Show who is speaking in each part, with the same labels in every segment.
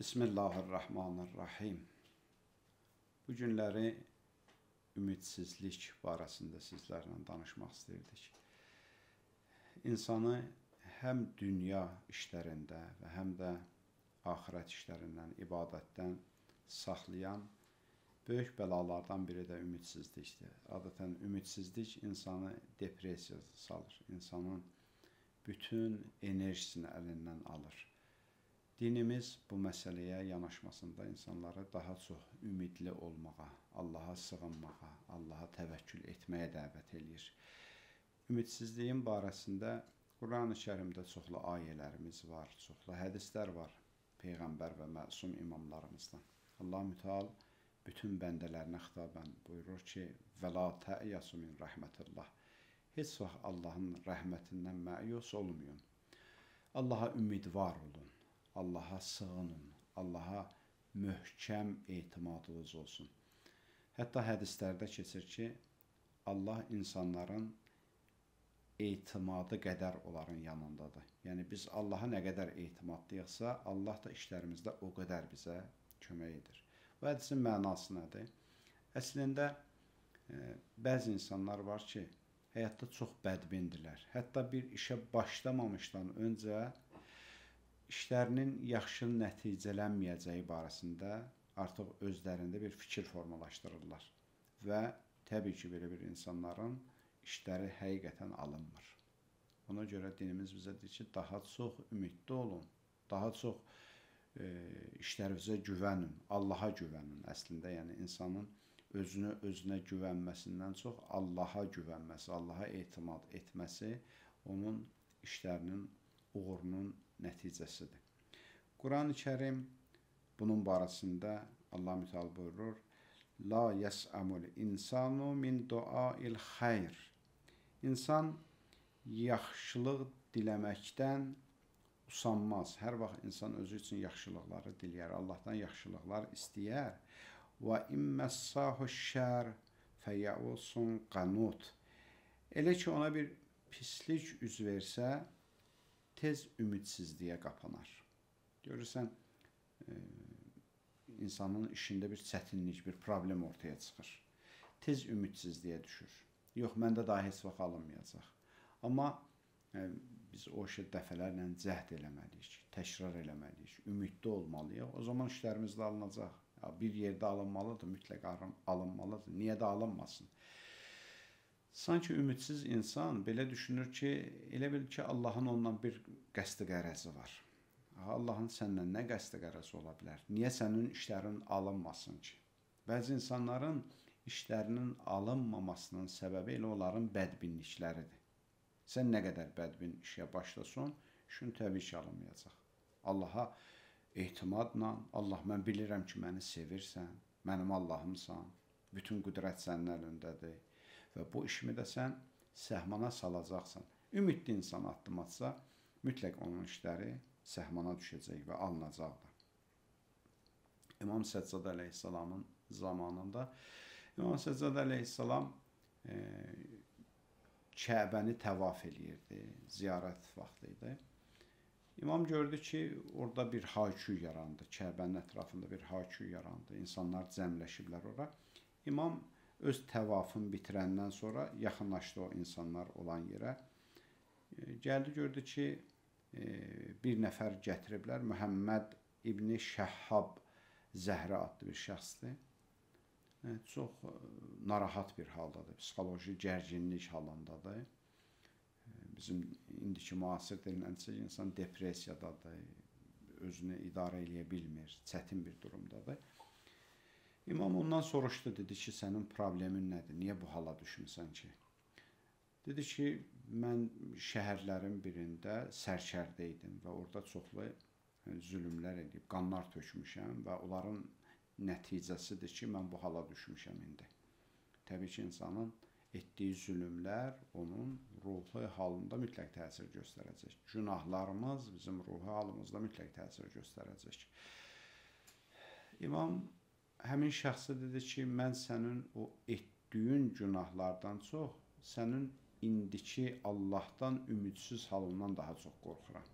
Speaker 1: Bismillahirrahmanirrahim. Bu günləri ümidsizlik barəsində sizlərlə danışmaq istəyirdik. İnsanı həm dünya işlərində və həm də axirət işlərindən, ibadətdən saxlayan böyük bəlalardan biri də ümidsizlikdir. Adətən ümidsizlik insanı depressiyaya salır, insanın bütün enerjisini əlindən alır. Dinimiz bu məsələyə yanaşmasında insanları daha çox ümidli olmağa, Allaha sığınmağa, Allaha təvəkkül etməyə dəvət edir. Ümidsizliyin barəsində Quran-ı Kərimdə çoxlu ayələrimiz var, çoxlu hədislər var Peyğəmbər və məsum imamlarımızdan. Allah Müteal bütün bəndələrinə xitabən buyurur ki, "Və la tə'yasu min rəhmətillah." Heç vaxt Allahın rəhmətindən məyus olmayın. Allaha ümidvar olun. Allaha sığının, Allaha möhkəm etimadınız olsun. Hətta hədislərdə keçir ki, Allah insanların etimadı qədər onların yanındadır. Yəni biz Allaha nə qədər etimadlıyıqsa, Allah da işlərimizdə o qədər bizə kömək edir. Bu hədisin mənası nədir? Əslində, bəzi insanlar var ki, həyatda çox bədbindirlər. Hətta bir işə başlamamışdan öncə işlərinin yaxşı nəticələnməyəcəyi barəsində artıq özlərində bir fikir formalaşdırırlar. Və təbii ki, belə bir insanların işləri həqiqətən alınmır. Ona görə dinimiz bizə deyir ki, daha çox ümidli olun, daha çox işlərinizə güvənin, Allaha güvənin. Əslində, yəni insanın özünə güvənməsindən çox Allaha güvənməsi, Allaha etimad etməsi onun işlərinin uğurunun nəticəsidir. Quran-ı Kərim bunun barəsində Allah Müteal buyurur, "La yəs'amul insanu min duail xeyr." İnsan yaxşılıq diləməkdən usanmaz. Hər vaxt insan özü üçün yaxşılıqları diləyər, Allahdan yaxşılıqlar istəyər. "Və immessahu şər fəyausun qanut." Elə ki, ona bir pislik üz versə, tez ümidsizliyə qapanar. Görürsən, insanın işində bir çətinlik, bir problem ortaya çıxır. Tez ümidsizliyə düşür. Yox, məndə daha heç vaxt alınmayacaq. Amma biz o işə dəfələrlə cəhd eləməliyik, təkrar eləməliyik, ümidli olmalıyıq. O zaman işlərimiz də alınacaq. Bir yerdə alınmalıdır, mütləq alınmalıdır. Niyə də alınmasın? Sanki ümidsiz insan belə düşünür ki, elə bil ki, Allahın ondan bir qəsdi qərəzi var. Allahın səndən nə qəsdi qərəzi ola bilər? Niyə sənin işlərin alınmasın ki? Bəzi insanların işlərinin alınmamasının səbəbi elə onların bədbinlikləridir. Sən nə qədər bədbin işə başlasan, işin təbii ki, alınmayacaq. Allaha etimadla, Allah, mən bilirəm ki, məni sevirsən, mənim Allahımsan, bütün qüdrət sənin əlindədir. Və bu işimi də sən səhmana salacaqsan. Ümidli insan addım atsa, mütləq onun işləri səhmana düşəcək və alınacaq da. İmam Səccad əleyhissalamın zamanında İmam Səccad əleyhissalam Kəbəni təvaf eləyirdi, ziyarət vaxtı idi. İmam gördü ki, orada bir hay-küy yarandı, Kəbənin ətrafında bir hay-küy yarandı, insanlar cəmləşiblər ora. İmam öz təvafını bitirəndən sonra yaxınlaşdı o insanlar olan yerə. Gəldi, gördü ki, bir nəfər gətiriblər, Məhəmməd İbni Şəhhab Zəhrə adlı bir şəxsdir. Çox narahat bir haldadır, psixoloji gərginlik halındadır. Bizim indiki müasir dilləncə insan depressiyadadır, özünü idarə eləyə bilmir, çətin bir durumdadır. İmam ondan soruşdu, dedi ki, sənin problemin nədir? Niyə bu hala düşmüsən ki? Dedi ki, mən şəhərlərin birində sərkərdə idim və orada çoxlu zülümlər edib, qanlar tökmüşəm və onların nəticəsidir ki, mən bu hala düşmüşəm indi. Təbii ki, insanın etdiyi zülümlər onun ruhi halında mütləq təsir göstərəcək. Günahlarımız bizim ruhi halımızda mütləq təsir göstərəcək. İmam həmin şəxsə dedi ki, mən sənin o etdiyin günahlardan çox, sənin indiki Allahdan ümidsiz halından daha çox qorxuram.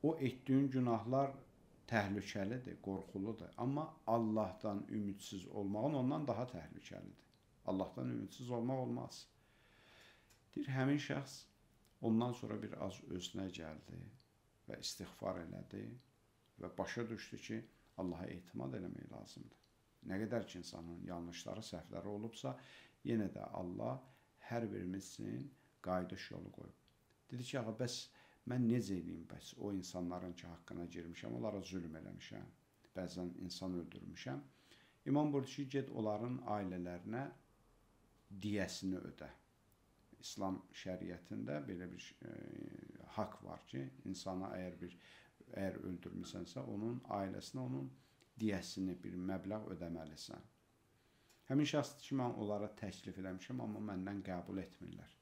Speaker 1: O etdiyin günahlar təhlükəlidir, qorxuludur. Amma Allahdan ümidsiz olmağın ondan daha təhlükəlidir. Allahdan ümidsiz olmaq olmaz. Deyir, həmin şəxs ondan sonra bir az özünə gəldi və istiğfar elədi və başa düşdü ki, Allaha etimad eləmək lazımdır. Nə qədər ki, insanın yanlışları, səhvləri olubsa, yenə də Allah hər birimiz üçün qayıdış yolu qoyub. Dedi ki, ağa, bəs mən necə edeyim, bəs o insanların ki, haqqına girmişəm, onlara zülm eləmişəm, bəzən insan öldürmüşəm. İmam buyurdu ki, get onların ailələrinə diyəsini ödə. İslam şəriətində belə bir haqq var ki, insana əgər öldürmüsənsə, onun ailəsinə onun diyəsini, bir məbləğ ödəməlisən. Həmin şəxs ki, mən onlara təklif eləmişəm, amma məndən qəbul etmirlər.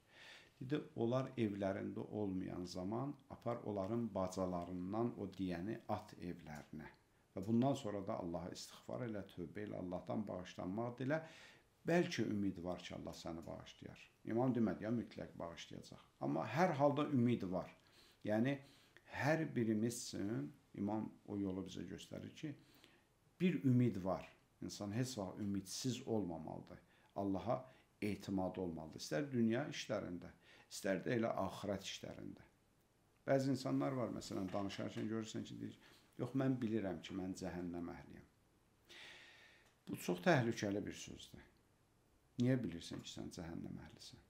Speaker 1: Dedi, onlar evlərində olmayan zaman apar onların bacalarından o diyəni at evlərinə. Və bundan sonra da Allaha istiğfar elə, tövbə elə, Allahdan bağışlanmaq dilə. Bəlkə ümid var ki, Allah səni bağışlayar. İmam demədi, ya mütləq bağışlayacaq. Amma hər halda ümid var. Yəni, hər birimiz üçün İmam o yolu bizə göstərir ki, bir ümid var. İnsan heç vaxt ümidsiz olmamalıdır. Allaha etimadı olmalıdır. İstər dünya işlərində, istər də elə axirət işlərində. Bəzi insanlar var, məsələn, danışarkən görürsən ki, deyir, yox, mən bilirəm ki, mən cəhənnəm əhliyəm. Bu çox təhlükəli bir sözdür. Niyə bilirsən ki, sən cəhənnəm əhlisən?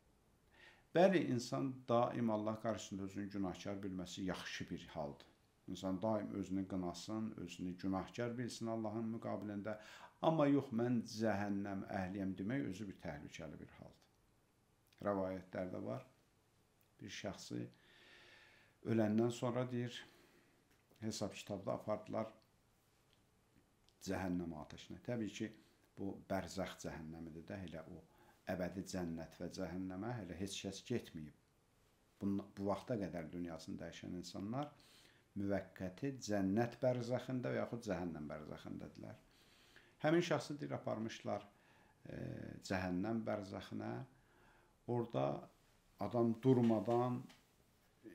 Speaker 1: Bəli, insan daim Allah qarşısında özünü günahkar bilməsi yaxşı bir haldır. İnsan daim özünü qınasın, özünü günahkar bilsin Allahın müqabilində. Amma yox, mən cəhənnəm əhliyəm demək özü bir təhlükəli bir haldır. Rəvayətlərdə var. Bir şəxsi öləndən sonra deyir, hesab kitabda apardılar cəhənnəm ateşinə. Təbii ki, bu bərzəx cəhənnəmidir də, elə o əbədi cənnət və cəhənnəmə hələ heç kəs getməyib. Bu vaxta qədər dünyasını dəyişən insanlar müvəqqəti cənnət bərzəxində və yaxud cəhənnəm bərzəxindədirlər. Həmin şəxsi deyir, aparmışlar cəhənnəm bərzəxinə. Orada adam durmadan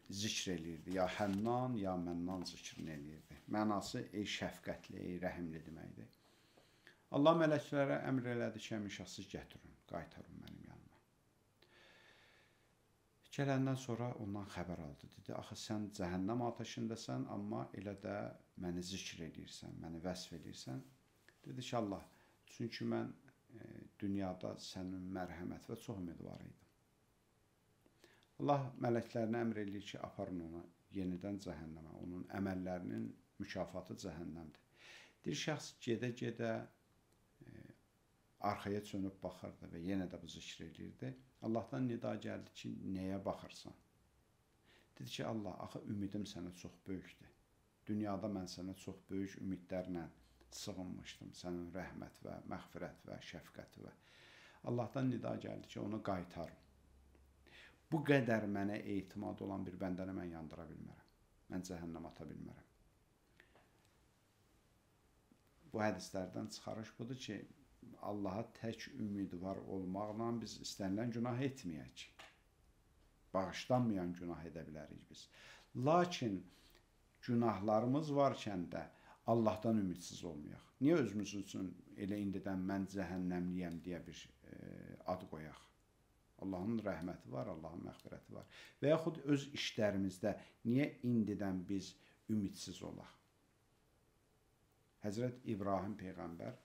Speaker 1: zikr eləyirdi. Ya Hənnan, ya Mənnan zikrini eləyirdi. Mənası ey şəfqətli, ey rəhimli deməkdir. Allah mələklərə əmr elədi ki, həmin şəxsi gətirin, qaytarın mənim yanıma. Gələndən sonra ondan xəbər aldı. Dedi, axı sən cəhənnəm ateşindəsən, amma elə də məni zikr eləyirsən, məni vəsf eləyirsən. Dedi ki, Allah, çünki mən dünyada sənin mərhəmət və çox ümidvar idim. Allah mələklərinə əmr eləyir ki, aparın onu yenidən cəhənnəmə. Onun əməllərinin mükafatı cəhənnəmdir. Bir şəxs gedə-gedə arxaya çönüb baxırdı və yenə də bu zikr eləyirdi. Allahdan nida gəldi ki, nəyə baxırsan? Dedi ki, Allah, axı ümidim sənə çox böyükdür. Dünyada mən sənə çox böyük ümidlərlə sığınmışdım. Sənin rəhmət və məğfirət və şəfqəti və Allahdan nida gəldi ki, onu qaytarım. Bu qədər mənə etimad olan bir bəndəni mən yandıra bilmərəm. Mən cəhənnəm ata bilmərəm. Bu hədislərdən çıxarış budur ki, Allaha tək ümidvar olmaqla biz istənilən günah etməyək. Bağışlanmayan günah edə bilərik biz. Lakin günahlarımız varkən də Allahdan ümidsiz olmayaq. Niyə özümüz üçün elə indidən mən cəhənnəmliyəm deyə bir ad qoyaq? Allahın rəhməti var, Allahın məğfirəti var. Və yaxud öz işlərimizdə niyə indidən biz ümidsiz olaq? Həzrət İbrahim Peyğəmbər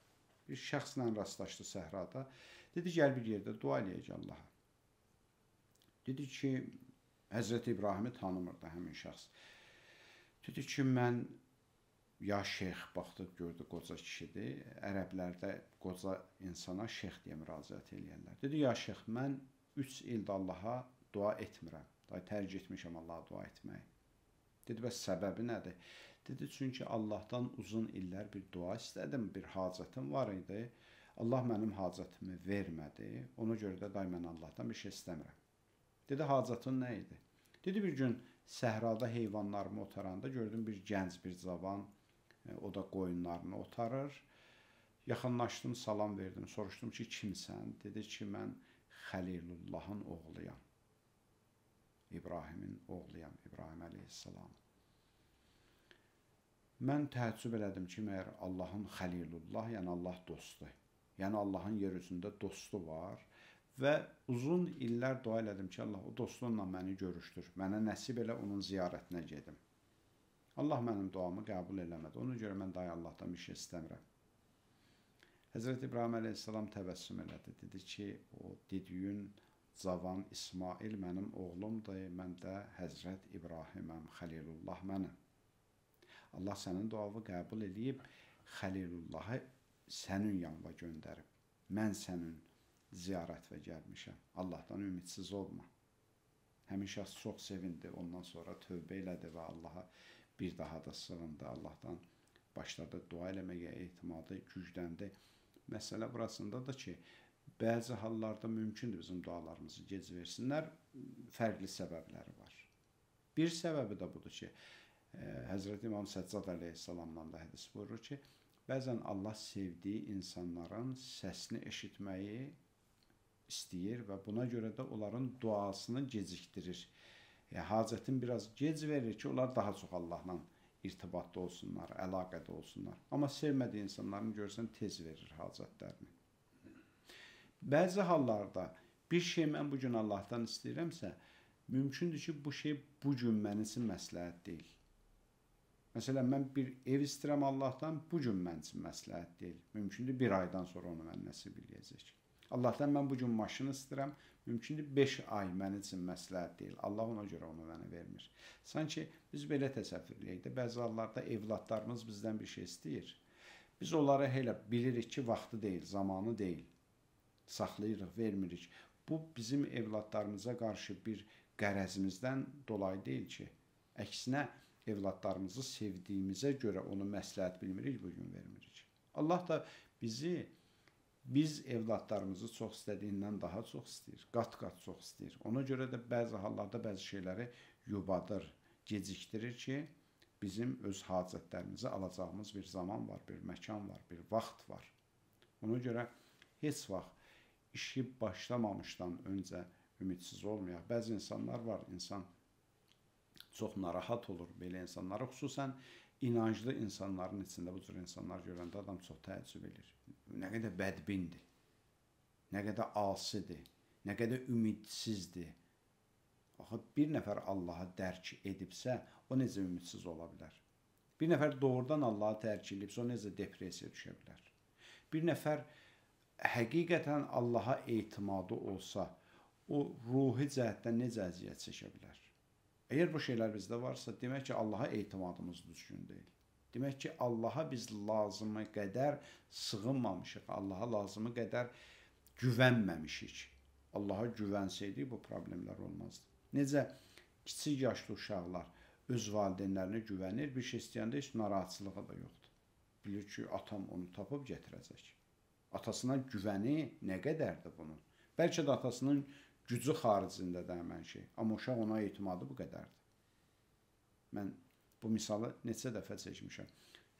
Speaker 1: bir şəxslə rastlaşdı səhrada. Dedi, gəl bir yerdə dua eləyək Allaha. Dedi ki, Həzrət İbrahimi tanımırdı həmin şəxs. Dedi ki, mən ya şeyx, baxdı, gördü, qoca kişidir. Ərəblərdə qoca insana şeyx deyə müraciət eləyərlər. Dedi, ya şeyx, mən 3 ildə Allaha dua etmirəm. Tərk etmişəm Allaha dua etməyi. Dedi, bəs səbəbi nədir? Dedi, çünki Allahdan uzun illər bir dua istədim, bir hacətim var idi. Allah mənim hacətimi vermədi. Ona görə də mən Allahdan bir şey istəmirəm. Dedi, hacətin nə idi? Dedi, bir gün səhrada heyvanlarımı otaranda gördüm bir gənc, bir cavan, o da qoyunlarını otarır. Yaxınlaşdım, salam verdim, soruşdum ki, kimsən? Dedi ki, mən Xəlilullahın oğluyam. İbrahimin oğluyam, İbrahim əleyhissalam. Mən təəccüb elədim ki, məyər Allahın Xəlilullah, yəni Allah dostu. Yəni Allahın yer üzündə dostu var və uzun illər dua elədim ki, Allah o dostunla məni görüşdür. Mənə nəsib elə onun ziyarətinə gedim. Allah mənim duamı qəbul eləmədi. Ona görə mən daha Allahdan bir şey istəmirəm. Həzrət İbrahim əleyhissalam təbəssüm elədi. Dedi ki, o dediyin cavan İsmail mənim oğlumdur, mən də Həzrət İbrahiməm, Xəlilullah mənim. Allah sənin duavı qəbul edib, Xəlilullahı sənin yanına göndərib. Mən sənin ziyarət və gəlmişəm. Allahdan ümidsiz olma. Həmin şəxs çox sevindi. Ondan sonra tövbə elədi və Allaha bir daha da sığındı. Allahdan başladı dua eləməyə, etimadı gücləndi. Məsələ burasındadır ki, bəzi hallarda mümkündür bizim dualarımızı gec versinlər. Fərqli səbəbləri var. Bir səbəbi də budur ki, Həzrət İmam Səccad əleyhissalamdan da hədis buyurur ki, bəzən Allah sevdiyi insanların səsini eşitməyi istəyir və buna görə də onların duasını gecikdirir. Hacətin biraz gec verir ki, onlar daha çox Allahla irtibatda olsunlar, əlaqədə olsunlar. Amma sevmədiyi insanların görsən tez verir hacətlərini. Bəzi hallarda bir şey mən bugün Allahdan istəyirəmsə, mümkündür ki, bu şey bugün mənim üçün məsləhət deyil. Məsələn, mən bir ev istəyirəm Allahdan, bugün mənim üçün məsləhət deyil. Mümkündür, bir aydan sonra onu mən nəsib eləyəcək. Allahdan mən bugün maşını istəyirəm, mümkündür 5 ay mənim üçün məsləhət deyil. Allah ona görə onu mənə vermir. Sanki biz belə təsəvvür eləyək də, bəzi hallarda evladlarımız bizdən bir şey istəyir. Biz onlara elə bilirik ki, vaxtı deyil, zamanı deyil. Saxlayırıq, vermirik. Bu bizim evladlarımıza qarşı bir qərəzimizdən dolayı deyil ki, əksinə evladlarımızı sevdiyimizə görə onu məsləhət bilmirik, bugün vermirik. Allah da biz evladlarımızı çox istədiyindən daha çox istəyir, qat-qat çox istəyir. Ona görə də bəzi hallarda bəzi şeyləri yubadır, gecikdirir ki, bizim öz hacətlərimizi alacağımız bir zaman var, bir məkan var, bir vaxt var. Ona görə heç vaxt işi başlamamışdan öncə ümidsiz olmayaq. Bəzi insanlar var, insan çox narahat olur belə insanlara, xüsusən inanclı insanların içində bu cür insanlar görəndə adam çox təəccüb edir. Nə qədər bədbindir, nə qədər asidir, nə qədər ümidsizdir. Axı, bir nəfər Allahı dərk edibsə, o necə ümidsiz ola bilər? Bir nəfər doğrudan Allahı dərk edibsə, o necə depressiya düşə bilər? Bir nəfər həqiqətən Allaha etimadı olsa, o ruhi cəhətdən necə əziyyət çəkə bilər? Əgər bu şeylər bizdə varsa, demək ki, Allaha etimadımız düzgün deyil. Demək ki, Allaha biz lazımı qədər sığınmamışıq, Allaha lazımı qədər güvənməmişik. Allaha güvənsəydik, bu problemlər olmazdı. Necə kiçik yaşlı uşaqlar öz valideynlərinə güvənir, bir şey istəyəndə heç narahatçılığı da yoxdur. Bilir ki, atam onu tapıb gətirəcək. Atasına güvəni nə qədərdir bunun? Bəlkə də atasının gücü xaricindədir həmən şey. Amma uşaq ona etimadı bu qədərdir. Mən bu misalı neçə dəfə çəkmişəm.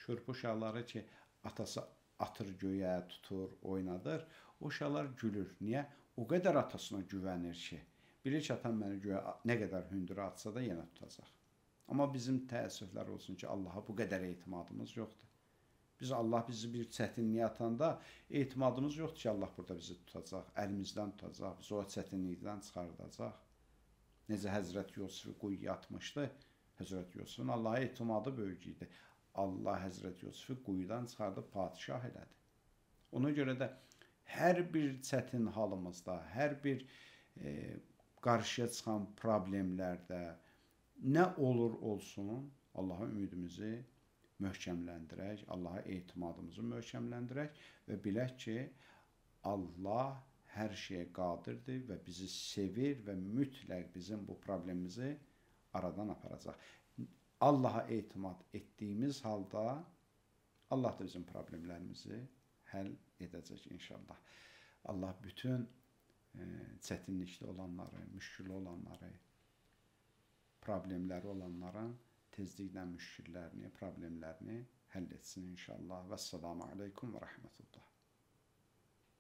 Speaker 1: Körpü uşaqları ki, atası atır göyə, tutur, oynadır. O uşaqlar gülür. Niyə? O qədər atasına güvənir ki, bilir ki, atam məni göyə nə qədər hündürə atsa da yenə tutacaq. Amma bizim təəssüflər olsun ki, Allaha bu qədər etimadımız yoxdur. Allah bizi bir çətinliyə atanda etimadımız yoxdur ki, Allah burada bizi tutacaq, əlimizdən tutacaq, bizi o çətinlikdən çıxardacaq. Necə Həzrət Yusifi quyuya atmışdı, Həzrət Yusifin Allaha etimadı böyük idi. Allah Həzrət Yusifi quyudan çıxardıb padişah elədi. Ona görə də hər bir çətin halımızda, hər bir qarşıya çıxan problemlərdə nə olur olsun, Allaha ümidimizi möhkəmləndirək, Allaha etimadımızı möhkəmləndirək və bilək ki, Allah hər şeyə qadirdir və bizi sevir və mütləq bizim bu problemimizi aradan aparacaq. Allaha etimad etdiyimiz halda Allah da bizim problemlərimizi həll edəcək inşallah. Allah bütün çətinlikdə olanları, müşkülü olanları, problemləri olanların tezliklə müşkillərini, problemlərini həll etsin inşallah. Vəssalamu aleykum və rəhmətullah.